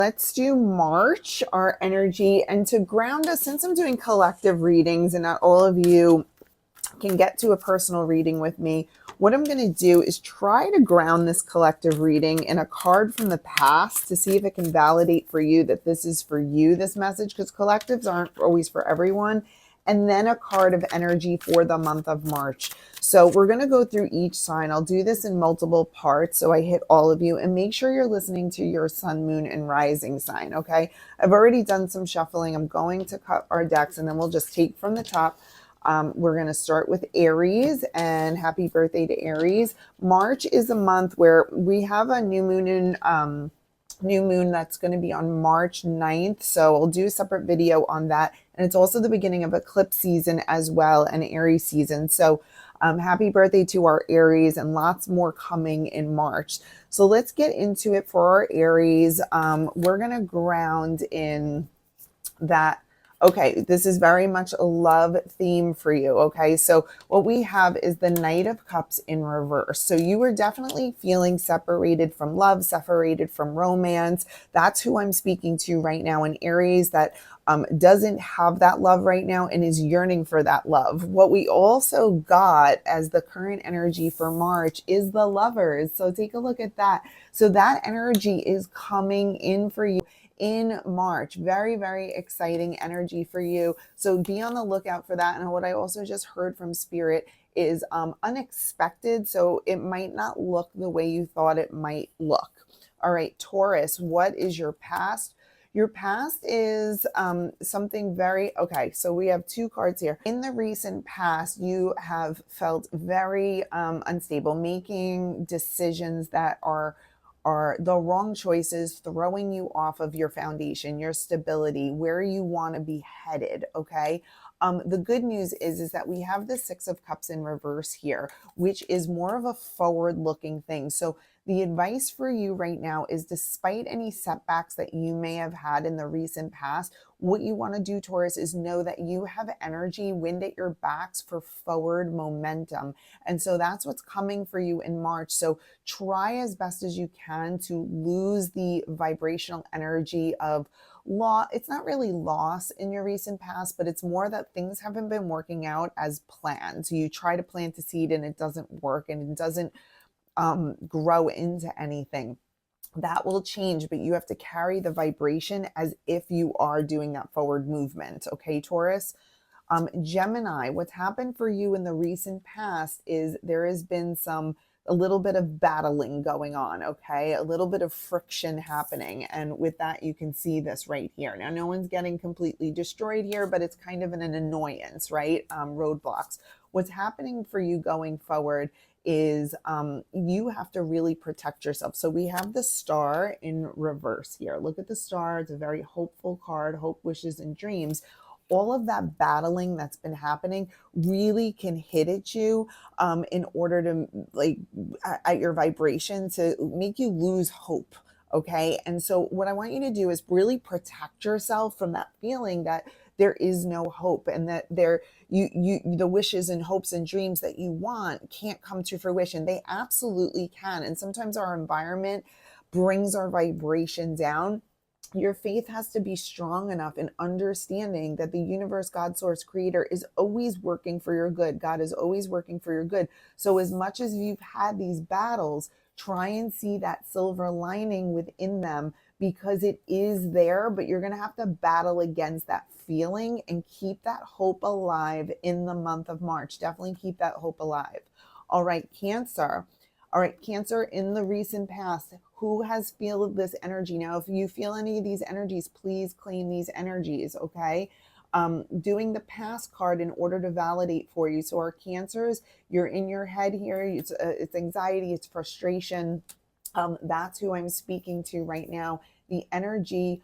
Let's do March, our energy. And to ground us, since I'm doing collective readings and not all of you can get to a personal reading with me, what I'm going to do is try to ground this collective reading in a card from the past to see if it can validate for you that this is for you, this message, because collectives aren't always for everyone. And then a card of energy for the month of March. So we're going to go through each sign. I'll do this in multiple parts so I hit all of you, and make sure you're listening to your sun, moon, and rising sign, okay? I've already done some shuffling. I'm going to cut our decks, and then we'll just take from the top. We're going to start with Aries, and happy birthday to Aries. March is a month where we have a new moon in new moon that's going to be on March 9th. So I'll do a separate video on that. And it's also the beginning of eclipse season as well, and Aries season. So happy birthday to our Aries, and lots more coming in March. So let's get into it for our Aries. We're going to ground in that. Okay, this is very much a love theme for you. Okay, so what we have is the Knight of Cups in reverse. So you are definitely feeling separated from love, separated from romance. That's who I'm speaking to right now in Aries, that doesn't have that love right now and is yearning for that love. What we also got as the current energy for March is the Lovers. So take a look at that. So that energy is coming in for you in March. Very, very exciting energy for you. So be on the lookout for that. And what I also just heard from Spirit is unexpected. So it might not look the way you thought it might look. All right, Taurus, what is your past? Your past is something very, okay, so we have two cards here. In the recent past, you have felt very unstable, making decisions that are the wrong choices, throwing you off of your foundation, your stability, where you want to be headed, okay? The good news is that we have the Six of Cups in reverse here, which is more of a forward-looking thing. So the advice for you right now is, despite any setbacks that you may have had in the recent past, what you want to do, Taurus, is know that you have energy, wind at your backs for forward momentum. And so that's what's coming for you in March. So try as best as you can to lose the vibrational energy of law. It's not really loss in your recent past, but it's more that things haven't been working out as planned. So you try to plant a seed and it doesn't work, and it doesn't grow into anything. That will change, but you have to carry the vibration as if you are doing that forward movement. Okay, Taurus? Gemini, what's happened for you in the recent past is there has been a little bit of battling going on, okay? A little bit of friction happening. And with that, you can see this right here. Now, no one's getting completely destroyed here, but it's kind of an annoyance, right? Roadblocks. What's happening for you going forward is you have to really protect yourself. So we have the Star in reverse here. Look at the Star. It's a very hopeful card, hope, wishes, and dreams. All of that battling that's been happening really can hit at you in order to, like, at your vibration, to make you lose hope. Okay. And so what I want you to do is really protect yourself from that feeling that there is no hope, and that the wishes and hopes and dreams that you want can't come to fruition. They absolutely can. And sometimes our environment brings our vibration down. Your faith has to be strong enough in understanding that the universe, God, source, creator is always working for your good. God is always working for your good. So as much as you've had these battles, try and see that silver lining within them, because it is there, but you're going to have to battle against that feeling and keep that hope alive in the month of March. Definitely keep that hope alive. All right, Cancer. All right, Cancer, in the recent past, who has felt this energy? Now, if you feel any of these energies, please claim these energies, okay? Doing the past card in order to validate for you. So our Cancers, you're in your head here. It's anxiety, it's frustration. That's who I'm speaking to right now. The energy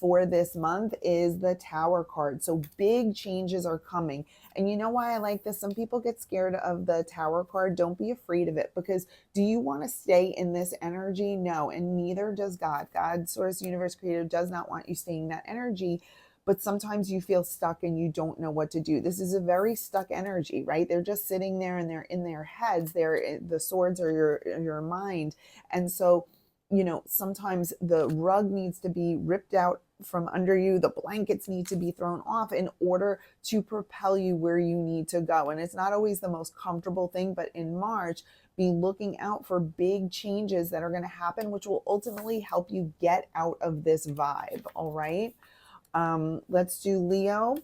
for this month is the Tower card. So big changes are coming. And you know why I like this? Some people get scared of the Tower card. Don't be afraid of it, because do you want to stay in this energy? No, and neither does God. God, source, universe, creator does not want you staying in that energy. But sometimes you feel stuck and you don't know what to do. This is a very stuck energy, right? They're just sitting there and they're in their heads. The swords are your mind. And so sometimes the rug needs to be ripped out from under you. The blankets need to be thrown off in order to propel you where you need to go. And it's not always the most comfortable thing, but in March, be looking out for big changes that are going to happen, which will ultimately help you get out of this vibe. All right. Let's do Leo.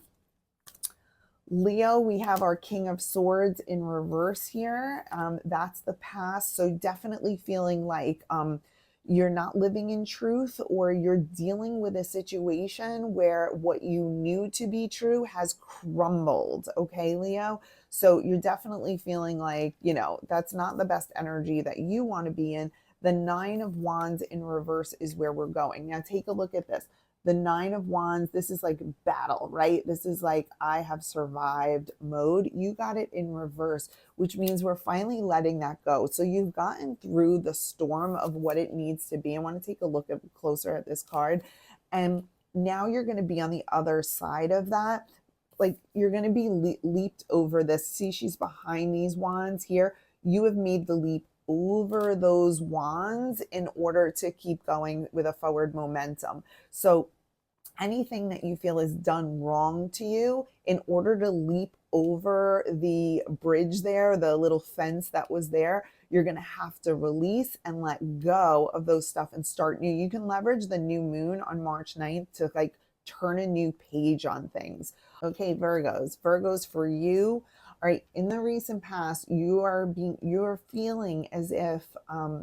Leo, we have our King of Swords in reverse here. That's the past. So definitely feeling like you're not living in truth, or you're dealing with a situation where what you knew to be true has crumbled. Okay, Leo? So you're definitely feeling like, that's not the best energy that you want to be in. The Nine of Wands in reverse is where we're going. Now take a look at this. The Nine of Wands, this is like battle, right? This is like I have survived mode. You got it in reverse, which means we're finally letting that go. So you've gotten through the storm of what it needs to be. I want to take a look closer at this card. And now you're going to be on the other side of that. Like you're going to be leaped over this. See, she's behind these wands here. You have made the leap over those wands in order to keep going with a forward momentum. So anything that you feel is done wrong to you, in order to leap over the bridge there, the little fence that was there, you're going to have to release and let go of those stuff and start new. You can leverage the new moon on March 9th to like turn a new page on things. Okay, Virgos, for you. All right, in the recent past, you're feeling as if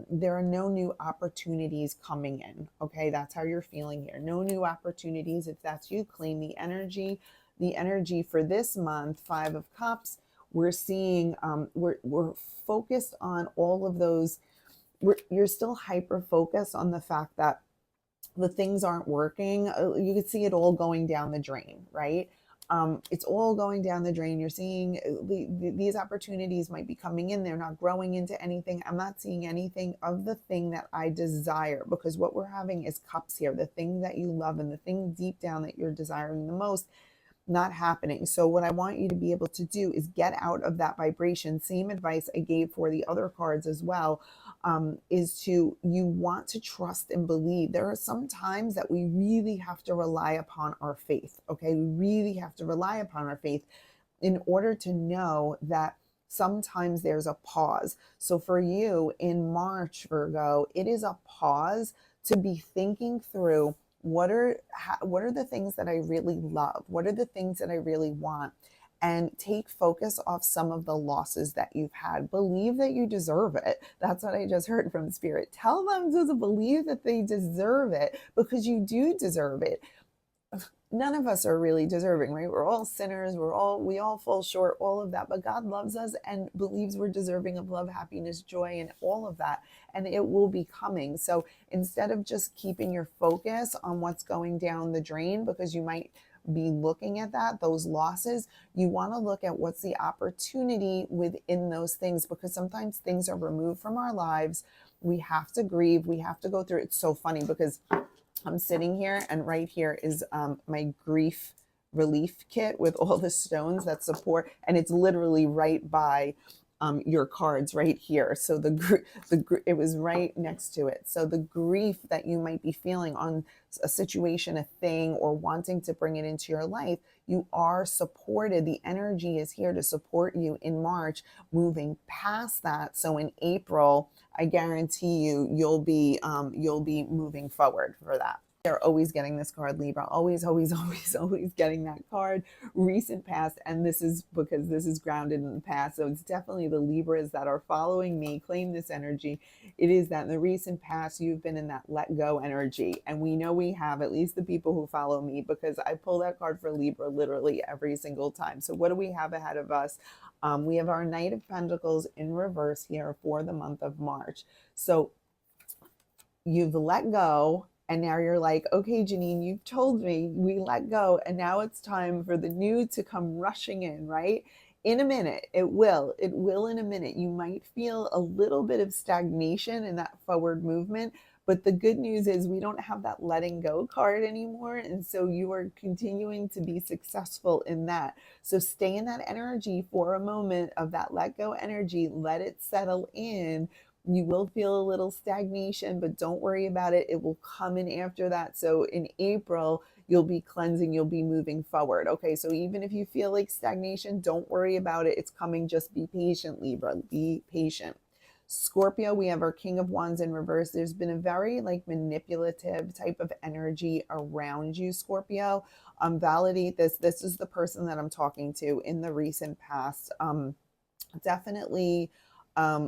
there are no new opportunities coming in. Okay, that's how you're feeling here. No new opportunities. If that's you, claim the energy. The energy for this month, Five of Cups. We're seeing we're focused on all of those. You're still hyper focused on the fact that the things aren't working. You could see it all going down the drain, right? It's all going down the drain. You're seeing these opportunities might be coming in. They're not growing into anything. I'm not seeing anything of the thing that I desire, because what we're having is cups here, the thing that you love and the thing deep down that you're desiring the most, not happening. So what I want you to be able to do is get out of that vibration. Same advice I gave for the other cards as well, you want to trust and believe. There are some times that we really have to rely upon our faith. Okay, we really have to rely upon our faith in order to know that sometimes there's a pause. So for you in March, Virgo, it is a pause to be thinking through, what are the things that I really love? What are the things that I really want? And take focus off some of the losses that you've had. Believe that you deserve it. That's what I just heard from Spirit. Tell them to believe that they deserve it, because you do deserve it. None of us are really deserving, right? We're all sinners. We all fall short, all of that. But God loves us and believes we're deserving of love, happiness, joy, and all of that. And it will be coming. So instead of just keeping your focus on what's going down the drain, because you might be looking at those losses, you want to look at what's the opportunity within those things, because sometimes things are removed from our lives. We have to grieve. We have to go through. It's so funny because I'm sitting here, and right here is my grief relief kit with all the stones that support, and it's literally right by your cards right here. So it was right next to it. So the grief that you might be feeling on a situation, a thing, or wanting to bring it into your life, you are supported. The energy is here to support you in March, moving past that. So in April, I guarantee you'll be moving forward for that. They're always getting this card, Libra. Always, always, always, always getting that card. Recent past, and this is because this is grounded in the past. So it's definitely the Libras that are following me. Claim this energy. It is that in the recent past, you've been in that let go energy. And we know we have, at least the people who follow me, because I pull that card for Libra literally every single time. So what do we have ahead of us? We have our Knight of Pentacles in reverse here for the month of March. So you've let go. And now you're like, okay, Janine, you've told me we let go. And now it's time for the new to come rushing in, right? In a minute, it will in a minute. You might feel a little bit of stagnation in that forward movement. But the good news is we don't have that letting go card anymore. And so you are continuing to be successful in that. So stay in that energy for a moment of that let go energy. Let it settle in. You will feel a little stagnation, but don't worry about it. It will come in after that. So in April, you'll be cleansing, you'll be moving forward. Okay, so even if you feel like stagnation, don't worry about it. It's coming. Just be patient, Libra. Be patient. Scorpio, we have our King of Wands in reverse. There's been a very like manipulative type of energy around you, Scorpio. Validate this. This is the person that I'm talking to in the recent past. Definitely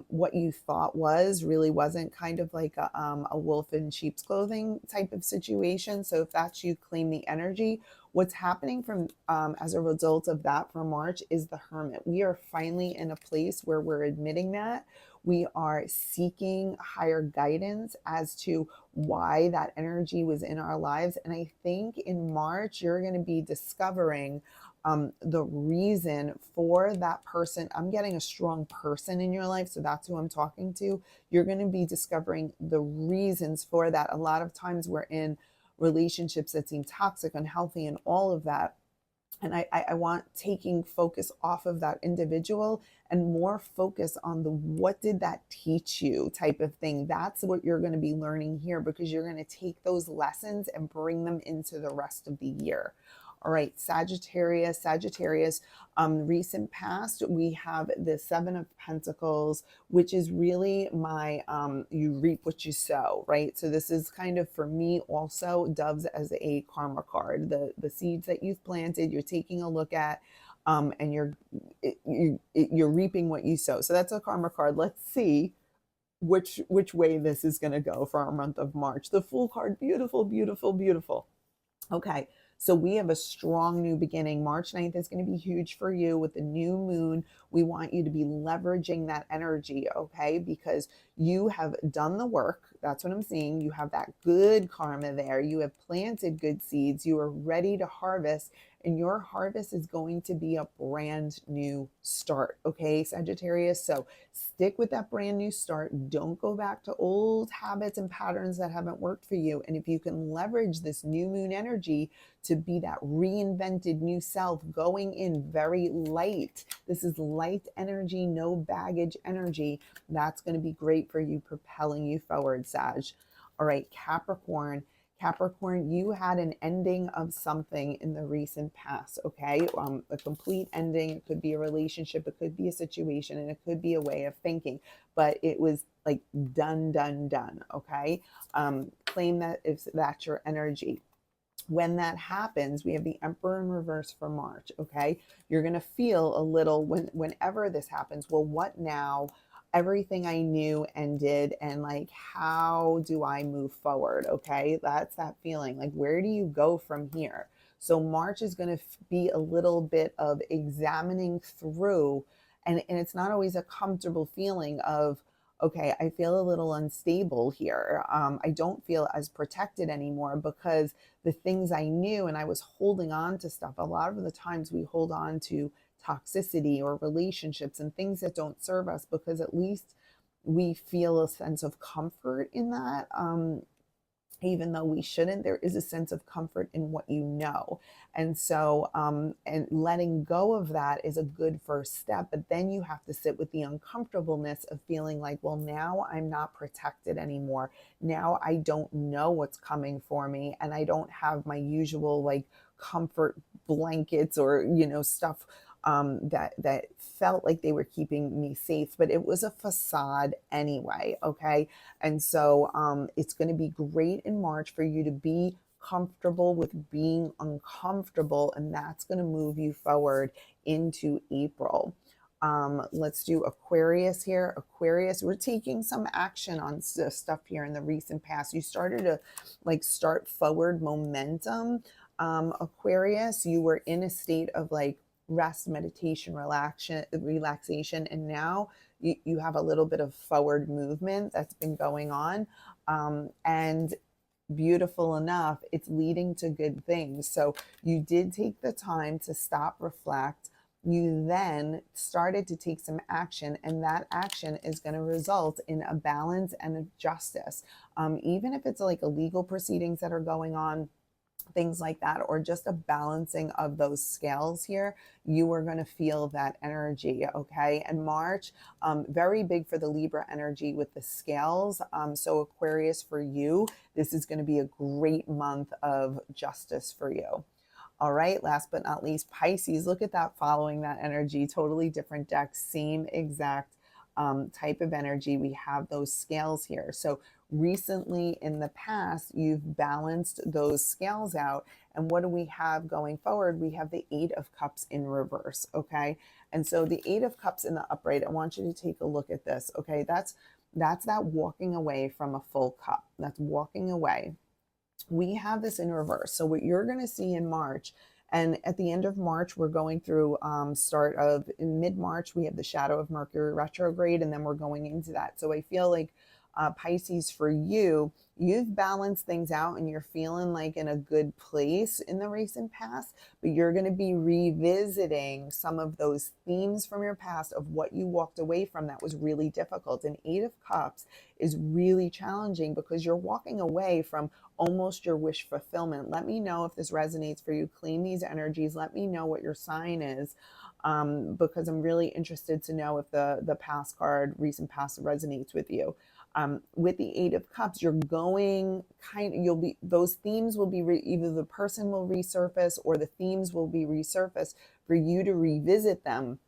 what you thought was really wasn't, kind of like a wolf in sheep's clothing type of situation. So if that's you, claim the energy. What's happening from as a result of that for March is the Hermit. We are finally in a place where we're admitting that we are seeking higher guidance as to why that energy was in our lives. And I think in March, you're going to be discovering the reason for that person. I'm getting a strong person in your life, so that's who I'm talking to. You're going to be discovering the reasons for that. A lot of times we're in relationships that seem toxic, unhealthy, and all of that. And I want taking focus off of that individual and more focus on the what did that teach you type of thing. That's what you're going to be learning here, because you're going to take those lessons and bring them into the rest of the year. All right, Sagittarius, recent past, we have the Seven of Pentacles, which is really my, you reap what you sow, right? So this is kind of, for me also, doves as a karma card. The seeds that you've planted, you're taking a look at, and you're reaping what you sow. So that's a karma card. Let's see which way this is going to go for our month of March. The Fool card, beautiful, beautiful, beautiful. Okay, so we have a strong new beginning. March 9th is going to be huge for you with the new moon. We want you to be leveraging that energy, okay? Because you have done the work. That's what I'm seeing. You have that good karma there. You have planted good seeds. You are ready to harvest, and your harvest is going to be a brand new start, okay, Sagittarius? So stick with that brand new start. Don't go back to old habits and patterns that haven't worked for you. And if you can leverage this new moon energy to be that reinvented new self, going in very light. This is light energy, no baggage energy. That's going to be great for you, propelling you forward, Sag. All right, Capricorn, you had an ending of something in the recent past, okay? A complete ending. It could be a relationship, it could be a situation, and it could be a way of thinking, but it was like done, okay? Claim that if that's your energy. When that happens, we have the Emperor in reverse for March, okay? You're going to feel a little, whenever this happens, well, what now? Everything I knew ended, and like, how do I move forward? Okay, that's that feeling. Like, where do you go from here? So March is going to be a little bit of examining through, and it's not always a comfortable feeling of, okay, I feel a little unstable here. I don't feel as protected anymore, because the things I knew, and I was holding on to stuff. A lot of the times we hold on to toxicity or relationships and things that don't serve us, because at least we feel a sense of comfort in that. Even though we shouldn't, there is a sense of comfort in what you know. And so, and letting go of that is a good first step. But then you have to sit with the uncomfortableness of feeling like, well, now I'm not protected anymore. Now I don't know what's coming for me. And I don't have my usual like comfort blankets or, stuff that felt like they were keeping me safe, but it was a facade anyway. Okay. And so it's going to be great in March for you to be comfortable with being uncomfortable, and that's going to move you forward into April. Let's do Aquarius here. Aquarius, we're taking some action on stuff here in the recent past. You started to like start forward momentum. Aquarius, you were in a state of like rest, meditation, relaxation, and now you have a little bit of forward movement that's been going on. And beautiful enough, it's leading to good things. So you did take the time to stop, reflect. You then started to take some action, and that action is going to result in a balance and a justice. Even if it's like illegal proceedings that are going on, things like that, or just a balancing of those scales here, you are going to feel that energy. Okay. And March, very big for the Libra energy with the scales. So Aquarius, for you, this is going to be a great month of justice for you. All right, last but not least, Pisces. Look at that, following that energy, totally different deck, same exact type of energy. We have those scales here. So recently in the past, you've balanced those scales out. And what do we have going forward? We have the Eight of Cups in reverse. Okay. And so the Eight of Cups in the upright, I want you to take a look at this. Okay. That's that walking away from a full cup. That's walking away. We have this in reverse. So what you're going to see in March, and at the end of March, we're going through start of in mid-March, we have the shadow of Mercury retrograde, and then we're going into that. So I feel like Pisces, for you, you've balanced things out and you're feeling like in a good place in the recent past, but you're going to be revisiting some of those themes from your past of what you walked away from that was really difficult. And Eight of Cups is really challenging because you're walking away from almost your wish fulfillment. Let me know if this resonates for you. Claim these energies. Let me know what your sign is, because I'm really interested to know if the past card, recent past, resonates with you. With the Eight of Cups, you're going you'll be, those themes will be, either the person will resurface or the themes will be resurfaced for you to revisit them.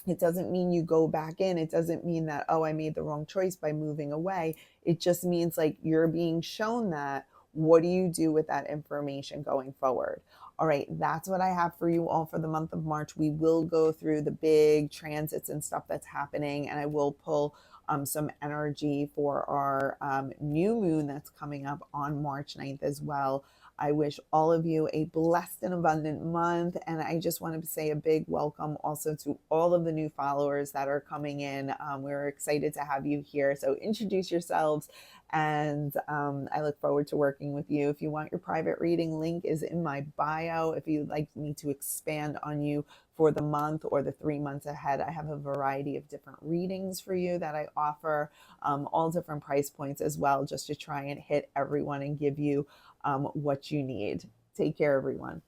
It doesn't mean you go back in. It doesn't mean that, oh, I made the wrong choice by moving away. It just means like you're being shown that. What do you do with that information going forward? All right, that's what I have for you all for the month of March. We will go through the big transits and stuff that's happening, and I will pull some energy for our new moon that's coming up on March 9th as well. I wish all of you a blessed and abundant month. And I just wanted to say a big welcome also to all of the new followers that are coming in. We're excited to have you here. So introduce yourselves, and I look forward to working with you. If you want your private reading, link is in my bio. If you'd like me to expand on you for the month or the 3 months ahead, I have a variety of different readings for you that I offer, all different price points as well, just to try and hit everyone and give you what you need. Take care, everyone.